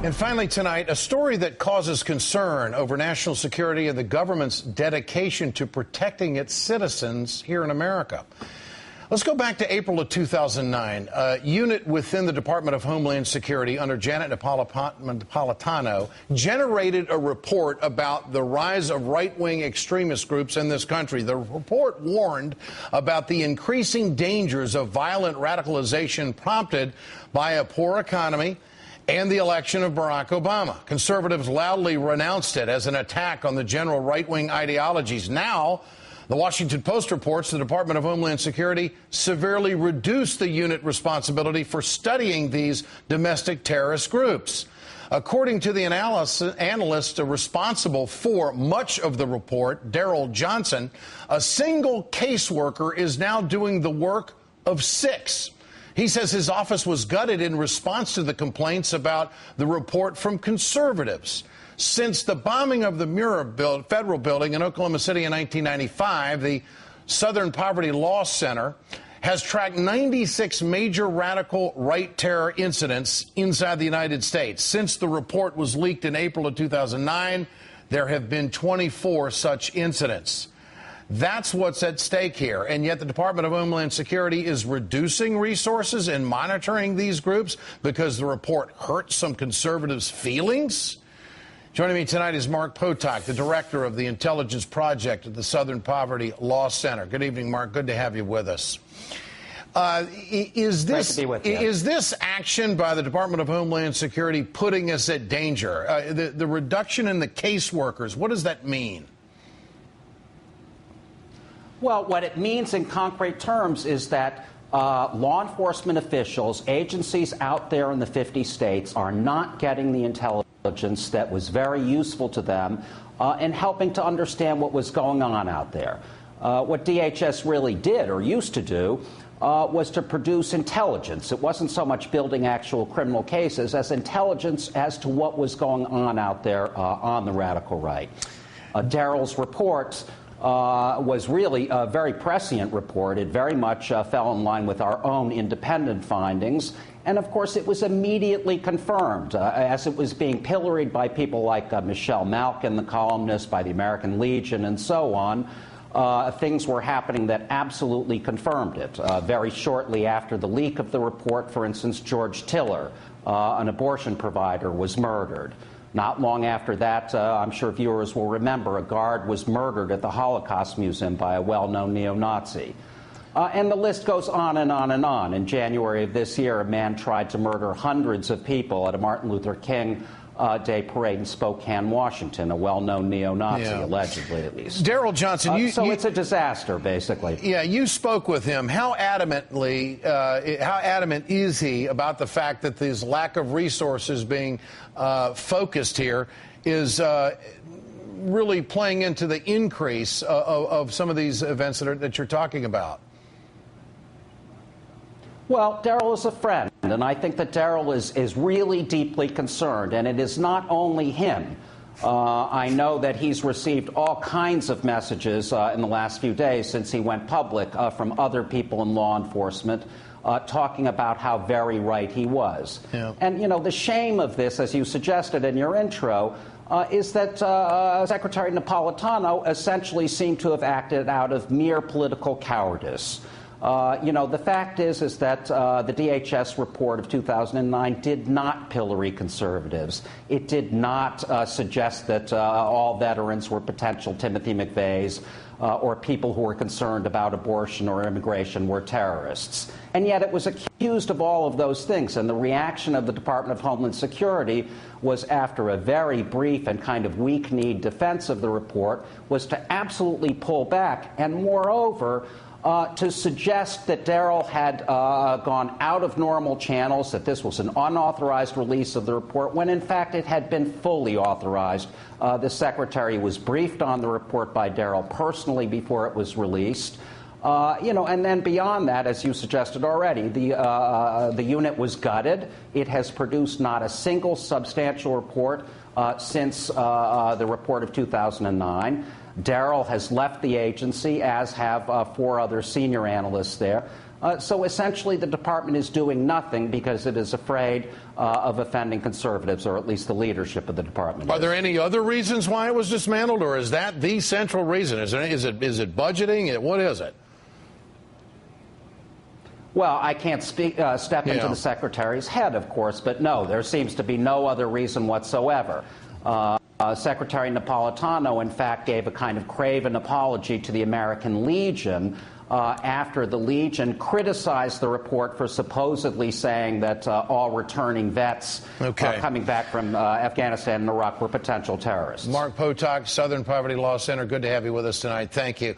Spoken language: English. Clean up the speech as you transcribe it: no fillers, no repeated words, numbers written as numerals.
And finally tonight, a story that causes concern over national security and the government's dedication to protecting its citizens here in America. Let's go back to April of 2009. A unit within the Department of Homeland Security under Janet Napolitano generated a report about the rise of right-wing extremist groups in this country. The report warned about the increasing dangers of violent radicalization prompted by a poor economy and the election of Barack Obama. Conservatives loudly renounced it as an attack on the general right-wing ideologies. Now, the Washington Post reports the Department of Homeland Security severely reduced the unit responsibility for studying these domestic terrorist groups. According to the analyst responsible for much of the report, Daryl Johnson, a single caseworker is now doing the work of 6. He says his office was gutted in response to the complaints about the report from conservatives. Since the bombing of the Muir Federal Building in Oklahoma City in 1995, the Southern Poverty Law Center has tracked 96 major radical right terror incidents inside the United States. Since the report was leaked in April of 2009, there have been 24 such incidents. That's what's at stake here. And yet the Department of Homeland Security is reducing resources in monitoring these groups because the report hurt some conservatives' feelings. Joining me tonight is Mark Potok, the director of the Intelligence Project at the Southern Poverty Law Center. Good evening, Mark. Good to have you with us. Is this action by the Department of Homeland Security putting us at danger? The reduction in the caseworkers, what does that mean? Well, what it means in concrete terms is that law enforcement officials, agencies out there in the 50 states are not getting the intelligence that was very useful to them in helping to understand what was going on out there. What DHS really did, or used to do, was to produce intelligence. It wasn't so much building actual criminal cases as intelligence as to what was going on out there on the radical right. Daryl's report was really a very prescient report. It very much fell in line with our own independent findings. And, of course, it was immediately confirmed as it was being pilloried by people like Michelle Malkin, the columnist, by the American Legion, and so on. Things were happening that absolutely confirmed it. Very shortly after the leak of the report, for instance, George Tiller, an abortion provider, was murdered. Not long after that, I'm sure viewers will remember, a guard was murdered at the Holocaust Museum by a well-known neo-Nazi. And the list goes on and on and on. In January of this year, a man tried to murder hundreds of people at a Martin Luther King Day parade in Spokane, Washington, a well-known neo-Nazi, allegedly at least. Daryl Johnson, so it's a disaster, basically. Yeah, you spoke with him. How adamant is he about the fact that this lack of resources being focused here is really playing into the increase of some of these events that you're talking about? Well, Daryl is a friend, and I think that Daryl is really deeply concerned, and it is not only him. I know that he's received all kinds of messages in the last few days since he went public from other people in law enforcement talking about how very right he was. Yeah. And, you know, the shame of this, as you suggested in your intro, is that Secretary Napolitano essentially seemed to have acted out of mere political cowardice. You know, the fact is that the DHS report of 2009 did not pillory conservatives. It did not suggest that all veterans were potential Timothy McVeighs or people who were concerned about abortion or immigration were terrorists. And yet it was accused of all of those things. And the reaction of the Department of Homeland Security was, after a very brief and kind of weak-kneed defense of the report, was to absolutely pull back. And moreover, to suggest that Daryl had gone out of normal channels, that this was an unauthorized release of the report, when in fact it had been fully authorized. The Secretary was briefed on the report by Daryl personally before it was released. You know, and then beyond that, as you suggested already, the unit was gutted. It has produced not a single substantial report since the report of 2009. Daryl has left the agency, as have 4 other senior analysts there. So essentially, the department is doing nothing because it is afraid of offending conservatives, or at least the leadership of the department. Are there any other reasons why it was dismantled, or is that the central reason? Is it budgeting? What is it? Well, I can't step into the secretary's head, of course, but no, there seems to be no other reason whatsoever. Secretary Napolitano, in fact, gave a kind of craven apology to the American Legion after the Legion criticized the report for supposedly saying that all returning vets coming back from Afghanistan and Iraq were potential terrorists. Mark Potok, Southern Poverty Law Center, good to have you with us tonight. Thank you.